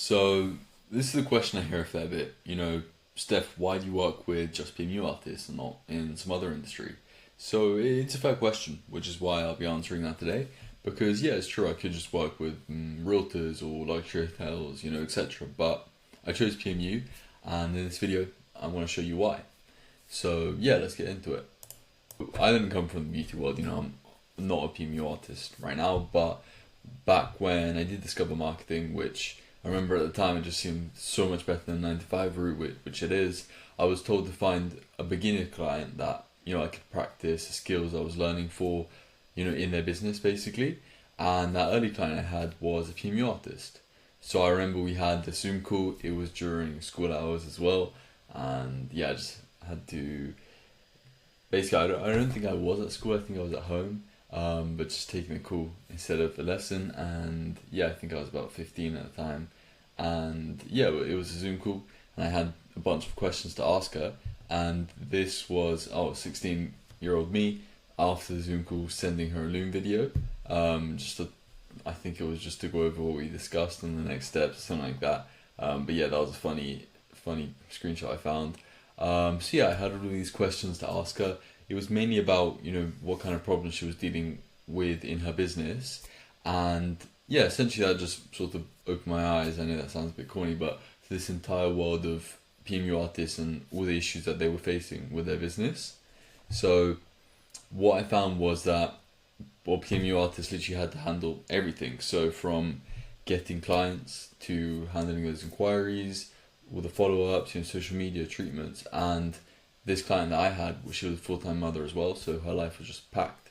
So this is a question I hear a fair bit. Steph, why do you work with just PMU artists and not in some other industry? So it's a fair question, which is why I'll be answering that today. Because yeah, it's true, I could just work with realtors or luxury hotels, etc. But I chose PMU, and in this video, I want to show you why. So yeah, let's get into it. I didn't come from the beauty world, I'm not a PMU artist right now, but back when I did discover marketing, which I remember at the time it just seemed so much better than 9 to 5 route, which it is. I was told to find a beginner client that I could practice the skills I was learning for, in their business basically. And that early client I had was a PMU artist. So I remember we had the Zoom call. It was during school hours as well, and yeah, I just had to basically. I don't think I was at school. I think I was at home, but just taking a call instead of a lesson. And yeah, I think I was about 15 at the time, and yeah, it was a Zoom call, and I had a bunch of questions to ask her. And this was 16-year-old me after the Zoom call sending her a Loom video. I think it was just to go over what we discussed and the next steps, something like that. But yeah, that was a funny screenshot I found. So yeah, I had all these questions to ask her. It was mainly about what kind of problems she was dealing with in her business, and yeah, essentially that just sort of opened my eyes. I know that sounds a bit corny, but to this entire world of PMU artists and all the issues that they were facing with their business. So what I found was that PMU artists literally had to handle everything. So from getting clients to handling those inquiries, all the follow-ups, social media treatments. And this client that I had, she was a full-time mother as well, so her life was just packed.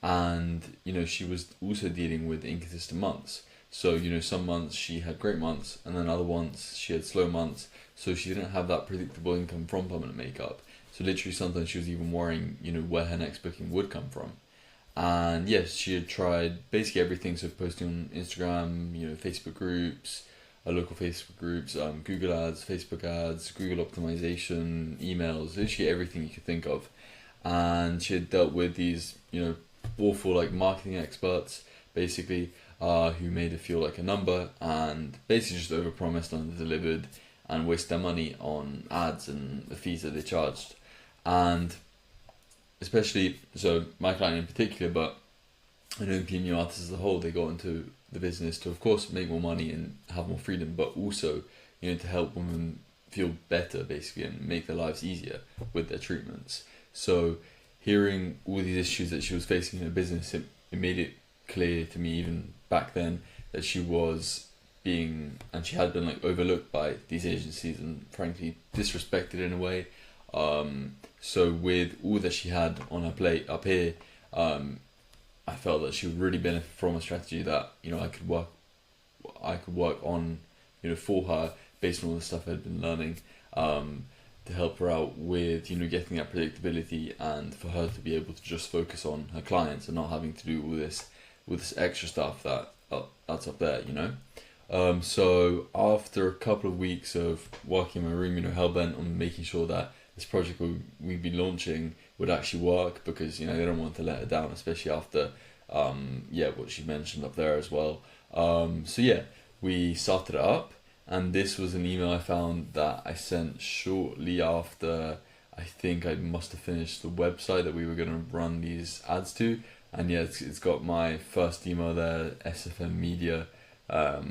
And she was also dealing with inconsistent months. So some months she had great months, and then other months she had slow months. So she didn't have that predictable income from permanent makeup. So literally sometimes she was even worrying where her next booking would come from. And yes, she had tried basically everything. So posting on Instagram, Facebook groups, local Facebook groups, Google ads, Facebook ads, Google optimization, emails, literally everything you could think of. And she had dealt with these, awful like marketing experts, basically, who made her feel like a number and basically just overpromised and delivered and waste their money on ads and the fees that they charged. And especially, so my client in particular, but I know PMU artists as a whole, they got into the business to, of course, make more money and have more freedom, but also, to help women feel better, basically, and make their lives easier with their treatments. So, hearing all these issues that she was facing in her business, it made it clear to me, even back then, that she was and she had been like overlooked by these agencies and frankly disrespected in a way. So with all that she had on her plate up here, I felt that she would really benefit from a strategy that I could work on, for her based on all the stuff I'd been learning, to help her out with getting that predictability and for her to be able to just focus on her clients and not having to do all this extra stuff that's up there. So after a couple of weeks of working in my room, hell bent on making sure that this project we'd be launching would actually work, because they don't want to let her down, especially after what she mentioned up there as well. So yeah, we started it up, and this was an email I found that I sent shortly after I think I must have finished the website that we were going to run these ads to. And yeah, it's got my first email there, SFM Media. But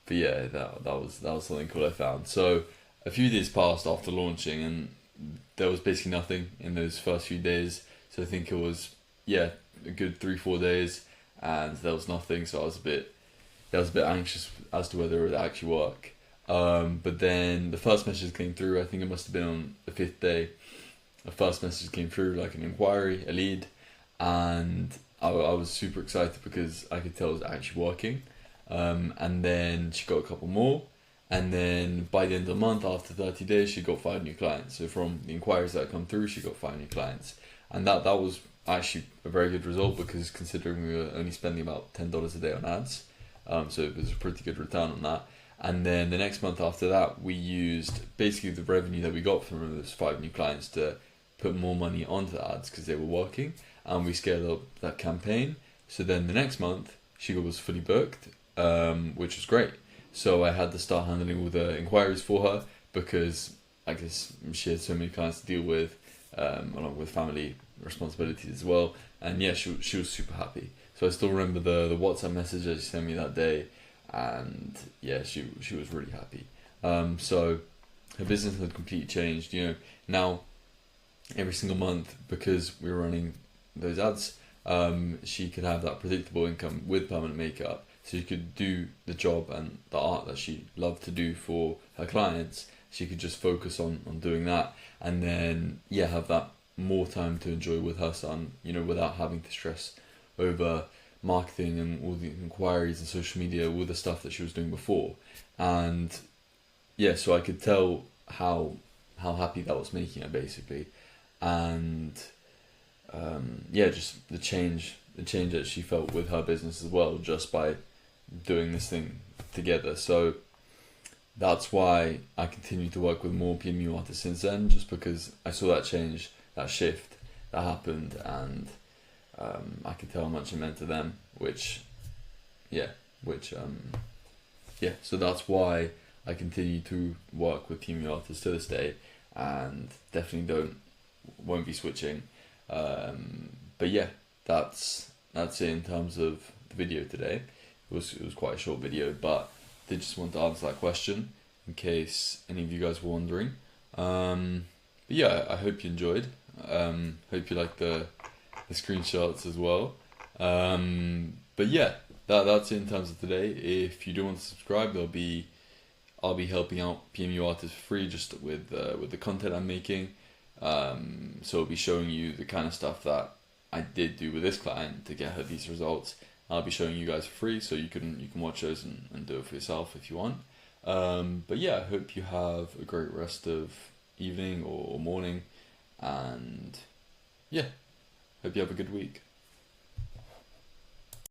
yeah, that was something cool I found. So a few days passed after launching, and there was basically nothing in those first few days. So I think it was a good 3-4 days, and there was nothing. So I was a bit anxious as to whether it would actually work. But then the first message came through. I think it must have been on the 5th day. The first message came through, like an inquiry, a lead, and I was super excited because I could tell it was actually working. And then she got a couple more, and then by the end of the month, after 30 days, she got 5 new clients. So from the inquiries that come through, she got 5 new clients, and that was actually a very good result, because considering we were only spending about $10 a day on ads, so it was a pretty good return on that. And then the next month after that, we used basically the revenue that we got from those 5 new clients to put more money onto the ads because they were working, and we scaled up that campaign. So then the next month, she was fully booked, which was great. So I had to start handling all the inquiries for her because I guess she had so many clients to deal with, along with family responsibilities as well. And yeah, she was super happy. So I still remember the WhatsApp message that she sent me that day, and yeah, she was really happy. So her business had completely changed. You know, now every single month, because we were running those ads, she could have that predictable income with permanent makeup. So she could do the job and the art that she loved to do for her clients. She could just focus on doing that, and then yeah, have that more time to enjoy with her son, you know, without having to stress over marketing and all the inquiries and social media, all the stuff that she was doing before. And yeah, so I could tell how happy that was making her basically. And yeah, just the change that she felt with her business as well, just by doing this thing together. So that's why I continue to work with more PMU artists since then, just because I saw that change, that shift that happened, and I could tell how much it meant to them. Yeah, which yeah, so that's why I continue to work with PMU artists to this day, and definitely won't be switching. But yeah, that's it in terms of the video today. It was quite a short video, but did just want to answer that question in case any of you guys were wondering. But yeah, I hope you enjoyed. Hope you like the screenshots as well. But yeah, that's it in terms of today. If you do want to subscribe, I'll be helping out PMU artists for free, just with the content I'm making. So I'll be showing you the kind of stuff that I did do with this client to get her these results. I'll be showing you guys for free, so you can watch those and do it for yourself if you want. But yeah, I hope you have a great rest of evening or morning, and yeah, hope you have a good week.